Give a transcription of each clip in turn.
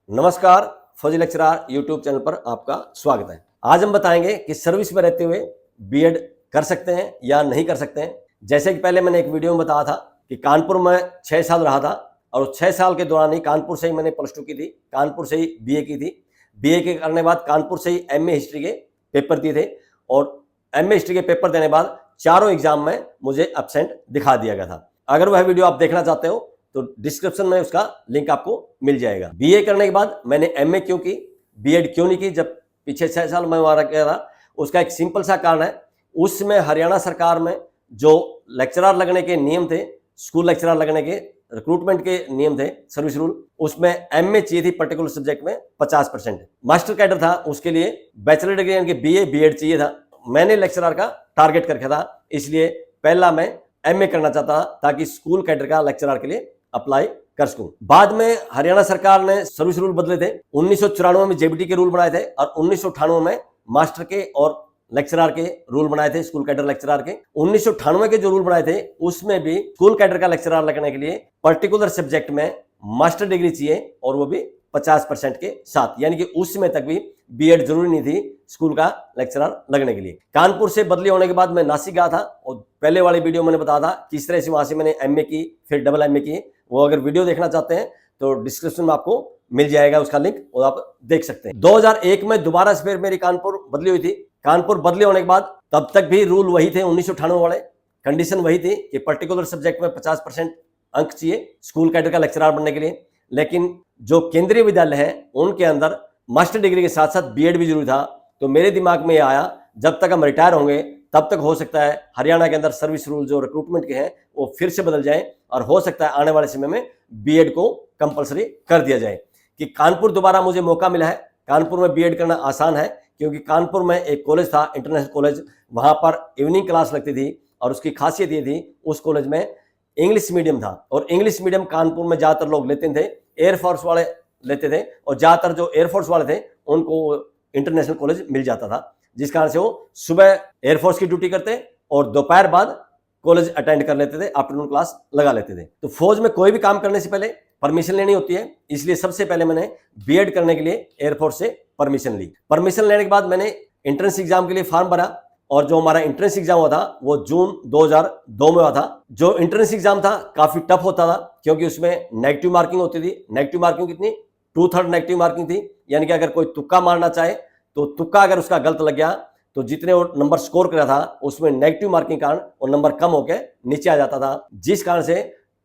नमस्कार, फौजी lecturer YouTube channel पर आपका स्वागत है। आज हम बताएंगे कि सर्विस में रहते हुए बीएड कर सकते हैं या नहीं कर सकते हैं। जैसे कि पहले मैंने एक वीडियो में बताया था कि कानपुर में 6 साल रहा था और 6 साल के दौरान ही कानपुर से ही मैंने +2 की थी, कानपुर से ही बीए की थी। बीए के करने के बाद कानपुर से ही एमए हिस्ट्री के पेपर दिए थे और एमए हिस्ट्री के पेपर देने के बाद चारों एग्जाम में मुझे एब्सेंट दिखा दिया गया था। अगर वह वीडियो आप देखना चाहते हो तो डिस्क्रिप्शन में उसका लिंक आपको मिल जाएगा। बीए करने के बाद मैंने एमए क्यों की, बीएड क्यों नहीं की जब पीछे 6 साल मैं वहां गया था, उसका एक सिंपल सा कारण है। उसमें हरियाणा सरकार में जो लेक्चरर लगने के नियम थे, स्कूल लेक्चरर लगने के रिक्रूटमेंट के नियम थे, सर्विस रूल, उसमें एमए चाहिए थी पर्टिकुलर सब्जेक्ट में 50%। मास्टर कैडर था, उसके लिए बैचलर डिग्री यानी कि बीए बीएड चाहिए था। मैंने लेक्चरर का टारगेट करके था, इसलिए पहला मैं एमए करना चाहता था ताकि स्कूल कैडर का लेक्चरर के लिए अप्लाई कर सकूं। बाद में हरियाणा सरकार ने सर्विस रूल बदले थे। 1994 में जेबीटी के रूल बनाए थे और 1998 में मास्टर के और लेक्चरर के रूल बनाए थे, स्कूल कैडर लेक्चरर के। 1998 के जो रूल बनाए थे उसमें भी स्कूल कैडर का लेक्चरर लगने के लिए पर्टिकुलर सब्जेक्ट में मास्टर डिग्री चाहिए और वो भी 50% के साथ, यानी कि उस समय तक भी बीएड जरूरी नहीं थी स्कूल का लेक्चरर लगने के लिए। कानपुर से बदली होने के बाद मैं नासिक गया था और पहले वाली वीडियो मैंने बताया था किस तरह से वहां से मैंने एमए की, फिर डबल एमए की। वो अगर वीडियो देखना चाहते हैं तो डिस्क्रिप्शन में आपको मिल जाएगा उसका लिंक और आप देख सकते हैं। 2001 में दोबारा से फिर मेरी कानपुर बदली हुई थी। कानपुर बदली होने के बाद तब तक भी रूल वही थे, 1998 वाले, कंडीशन वही थी कि पर्टिकुलर सब्जेक्ट में 50% अंक चाहिए स्कूल कैडर का लेक्चरर बनने के लिए। लेकिन जो केंद्रीय विद्यालय है उनके अंदर मास्टर डिग्री के साथ साथ बीएड भी जरूरी था। तो मेरे दिमाग में ये आया जब तक हम रिटायर होंगे तब तक हो सकता है हरियाणा के अंदर सर्विस रूल जो रिक्रूटमेंट के हैं वो फिर से बदल जाए और हो सकता है आने वाले समय में बीएड को कंपलसरी कर दिया जाए। कि कानपुर दोबारा मुझे मौका मिला है, कानपुर में बीएड करना आसान है क्योंकि कानपुर में एक कॉलेज था, इंटरनेशनल कॉलेज, वहां पर इवनिंग क्लास लगती थी और उसकी खासियत ये थी उस कॉलेज में इंग्लिश मीडियम था और इंग्लिश मीडियम कानपुर में ज्यादातर लोग लेते थे, एयरफोर्स वाले लेते थे और ज्यादातर जो एयरफोर्स वाले थे उनको इंटरनेशनल कॉलेज मिल जाता था, जिस कारण से वो सुबह एयरफोर्स की ड्यूटी करते और दोपहर बाद कॉलेज अटेंड कर लेते थे, आफ्टरनून क्लास लगा लेते थे। तो फौज में कोई भी काम करने से पहले परमिशन लेनी होती है, इसलिए सबसे पहले मैंने बीएड करने के लिए एयरफोर्स से परमिशन ली। परमिशन लेने के बाद मैंने एंट्रेंस एग्जाम के लिए फॉर्म भरा और जो हमारा एंट्रेंस एग्जाम हुआ था वो जून 2002 में हुआ था। जो एंट्रेंस एग्जाम था काफी टफ होता था क्योंकि उसमें नेगेटिव मार्किंग होती थी। नेगेटिव मार्किंग कितनी, 2/3 नेगेटिव मार्किंग थी, यानी कि अगर कोई तुक्का मारना चाहे तो तुक्का अगर उसका गलत लग गया तो जितने वो नंबर स्कोर कर रहा था उसमें नेगेटिव मार्किंग कारण वो नंबर कम होकर नीचे आ जाता था, जिस कारण से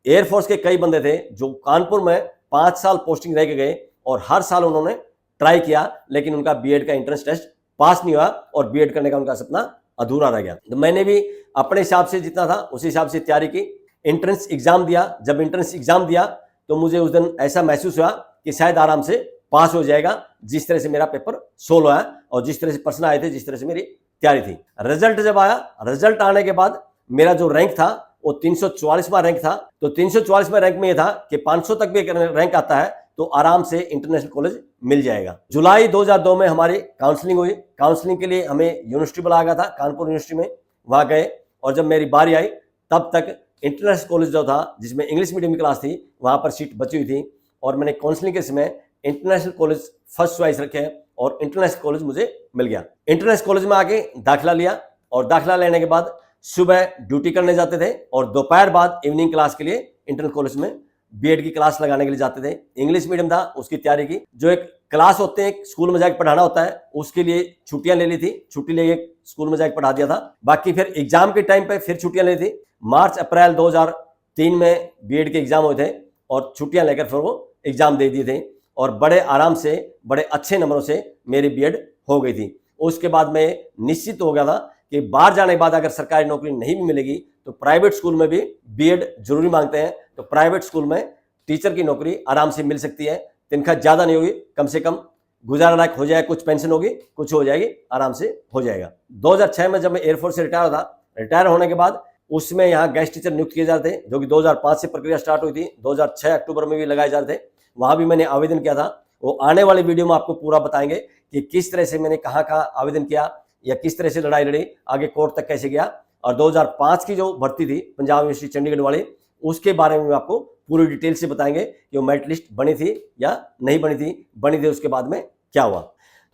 एयरफोर्स के कई बंदे थे जो कानपुर में 5 साल पोस्टिंग रह के गए और हर साल उन्होंने ट्राई किया लेकिन उनका बीएड का एंट्रेंस टेस्ट पास नहीं हुआ और बीएड करने का उनका सपना अधूरा रह गया। तो मैंने भी अपने हिसाब से जितना था उस हिसाब से तैयारी की, एंट्रेंस एग्जाम दिया। जब एंट्रेंस एग्जाम दिया तो मुझे उस दिन ऐसा महसूस हुआ कि शायद आराम से पास हो जाएगा, जिस तरह से मेरा पेपर सोल्व आया और जिस तरह से प्रश्न आए थे, जिस तरह से मेरी तैयारी थी। रिजल्ट जब आया, रिजल्ट आने के बाद मेरा जो रैंक था वो 344वां रैंक था। तो 344वें रैंक में ये था कि 500 तक भी रैंक आता है तो आराम से इंटरनेशनल कॉलेज मिल जाएगा। जुलाई 2002 में हमारी काउंसलिंग हुई। काउंसलिंग के लिए हमें यूनिवर्सिटी बुलाया गया था, कानपुर यूनिवर्सिटी में, वहां गए और जब मेरी बारी आई तब तक इंटरनेशनल कॉलेज जो था जिसमें इंग्लिश मीडियम की क्लास थी वहां पर सीट बची हुई थी और मैंने काउंसलिंग के समय इंटरनेशनल कॉलेज फर्स्ट चॉइस रखे और इंटरनेशनल कॉलेज मुझे मिल गया। इंटरनेशनल कॉलेज में आके दाखिला लिया और दाखिला लेने के बाद सुबह ड्यूटी करने जाते थे और दोपहर बाद इवनिंग क्लास के लिए इंटरनेशनल कॉलेज में बीएड की क्लास लगाने के लिए जाते थे। इंग्लिश मीडियम था, उसकी तैयारी की। जो एक क्लास होते हैं स्कूल में जाकर पढ़ाना होता है उसके लिए छुट्टियां ले ली थी, छुट्टी लेके स्कूल में जाकर पढ़ा दिया था। बाकी फिर एग्जाम के टाइम पे फिर छुट्टियां ली थी। मार्च अप्रैल 2003 में बीएड के एग्जाम हुए थे और छुट्टियां लेकर फिर वो एग्जाम दे दिए थे और बड़े आराम से बड़े अच्छे नंबरों से मेरी बीएड हो गई थी। उसके बाद मैं निश्चित हो गया था कि बाहर जाने के बाद अगर सरकारी नौकरी नहीं भी मिलेगी तो प्राइवेट स्कूल में भी बीएड जरूरी मांगते हैं, तो प्राइवेट स्कूल में टीचर की नौकरी आराम से मिल सकती है। तनख्वाह ज्यादा नहीं होगी, कम से कम गुजारा लायक हो जाए, कुछ पेंशन होगी, कुछ हो जाएगी, आराम से हो जाएगा। 2006 में जब मैं एयरफोर्स से रिटायर था, रिटायर होने के बाद उसमें यहाँ गेस्ट टीचर नियुक्त किए जाते थे, जो कि 2005 से प्रक्रिया स्टार्ट हुई थी। 2006 अक्टूबर में भी लगाए जाते थे, वहां भी मैंने आवेदन किया था। वो आने वाली वीडियो में आपको पूरा बताएंगे कि किस तरह से मैंने कहाँ आवेदन किया या किस तरह से लड़ाई लड़ी, आगे कोर्ट तक कैसे गया। और 2005 की जो भर्ती थी पंजाब यूनिवर्सिटी चंडीगढ़ वाली, उसके बारे में आपको पूरी डिटेल से बताएंगे कि वो मेरिट लिस्ट बनी थी या नहीं बनी थी उसके बाद में क्या हुआ।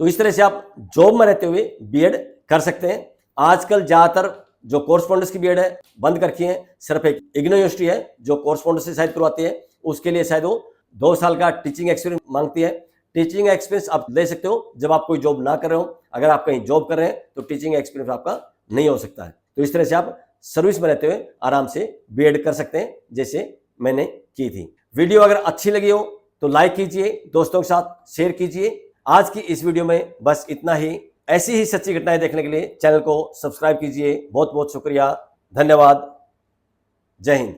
तो इस तरह से आप जॉब में रहते हुए बीएड कर सकते हैं। आजकल ज़्यादातर जो कोर्सपोंडेंस की बीएड है बंद कर रखी है, सिर्फ एक इग्नू यूनिवर्सिटी है जो कोर्सपोंडेंस से शायद करवाती है, उसके लिए शायद वो 2 साल का टीचिंग एक्सपीरियंस मांगती है। टीचिंग एक्सपीरियंस आप ले सकते हो जब आप कोई जॉब ना कर रहे हो। अगर आप कहीं जॉब कर रहे हैं तो टीचिंग एक्सपीरियंस आपका नहीं हो सकता है। तो इस तरह से आप सर्विस में रहते हुए आराम से बीएड कर सकते हैं जैसे मैंने की थी। वीडियो अगर अच्छी लगी हो तो लाइक कीजिए, दोस्तों के साथ शेयर कीजिए। आज की इस वीडियो में बस इतना ही। ऐसी ही सच्ची घटनाएं देखने के लिए चैनल को सब्सक्राइब कीजिए। बहुत बहुत शुक्रिया, धन्यवाद, जय हिंद।